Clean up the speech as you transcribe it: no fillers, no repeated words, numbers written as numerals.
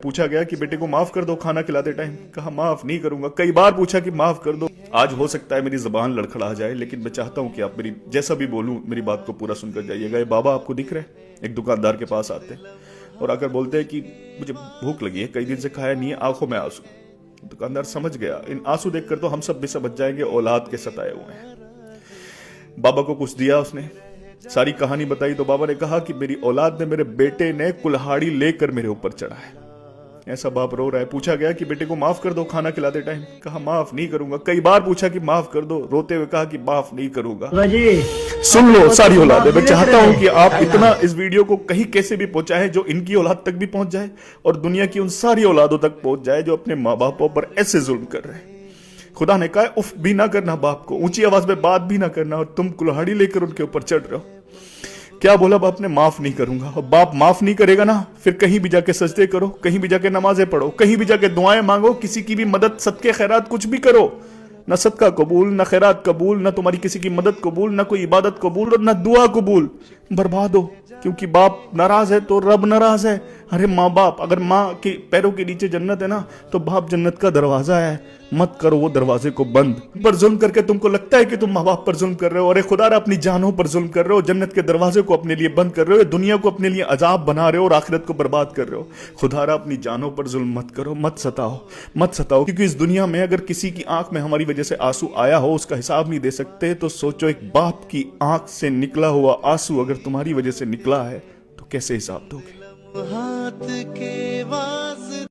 पूछा गया कि बेटे को माफ कर दो खाना खिलाते टाइम, कहा माफ नहीं करूंगा। कई बार पूछा कि माफ कर दो। आज हो सकता है मेरी जबान लड़खड़ा जाए, लेकिन मैं चाहता हूं कि आप मेरी जैसा भी बोलूं मेरी बात को पूरा सुनकर जाइएगा। ये बाबा आपको दिख रहे हैं, एक दुकानदार के पास आते हैं और आकर बोलते हैं कि मुझे भूख लगी है, कई दिन से खाया नहीं है, आंखों में आंसू। दुकानदार समझ गया इन आंसू देखकर तो हम सब भी समझ जाएंगे औलाद के सताए हुए हैं। बाबा को कुछ दिया, उसने सारी कहानी बताई तो बाबा ने कहा कि मेरी औलाद ने, मेरे बेटे ने कुल्हाड़ी लेकर मेरे ऊपर चढ़ा है। ऐसा बाप रो रहा है। पूछा गया कि बेटे को माफ कर दो खाना खिलाते टाइम, कहा माफ नहीं करूंगा। कई बार पूछा कि माफ कर दो, रोते हुए कहा कि माफ नहीं करूंगा। सुन लो सारी औलादें, मैं चाहता हूं कि आप इतना इस वीडियो को कहीं कैसे भी पहुंचाएं जो इनकी औलाद तक भी पहुंच जाए और दुनिया की उन सारी औलादों तक पहुंच जाए जो अपने माँ बापों पर ऐसे जुल्म कर रहे हैं। खुदा ने कहा उफ भी ना करना, बाप को ऊंची आवाज में बात भी ना करना, और तुम कुल्हाड़ी लेकर उनके ऊपर चढ़ रहे हो। क्या बोला बाप ने? माफ नहीं करूंगा। और बाप माफ नहीं करेगा ना, फिर कहीं भी जाके सजदे करो, कहीं भी जाके नमाजें पढ़ो, कहीं भी जाके दुआएं मांगो, किसी की भी मदद, सदके खैरात कुछ भी करो, ना सदका कबूल, ना खैरात कबूल, ना तुम्हारी किसी की मदद कबूल, ना कोई इबादत कबूल और ना दुआ कबूल। बर्बाद हो, क्योंकि बाप नाराज है तो रब नाराज है। अरे माँ बाप, अगर माँ के पैरों के नीचे जन्नत है ना, तो बाप जन्नत का दरवाजा है। मत करो वो दरवाजे को बंद। पर जुल्म करके तुमको लगता है कि तुम माँ बाप पर जुल्म कर रहे हो, अरे खुदा अपनी जानों पर जुल्म कर रहे हो, जन्नत के दरवाजे को अपने लिए बंद कर रहे हो, दुनिया को अपने लिए अजाब बना रहे हो और आखिरत को बर्बाद कर रहे हो। खुदा अपनी जानों पर जुल्म मत करो, मत सताओ, मत सताओ, क्योंकि इस दुनिया में अगर किसी की आंख में हमारी वजह से आंसू आया हो, उसका हिसाब नहीं दे सकते, तो सोचो एक बाप की आंख से निकला हुआ आंसू अगर तुम्हारी वजह से निकला है तो कैसे हिसाब दोगे? हाथ के वास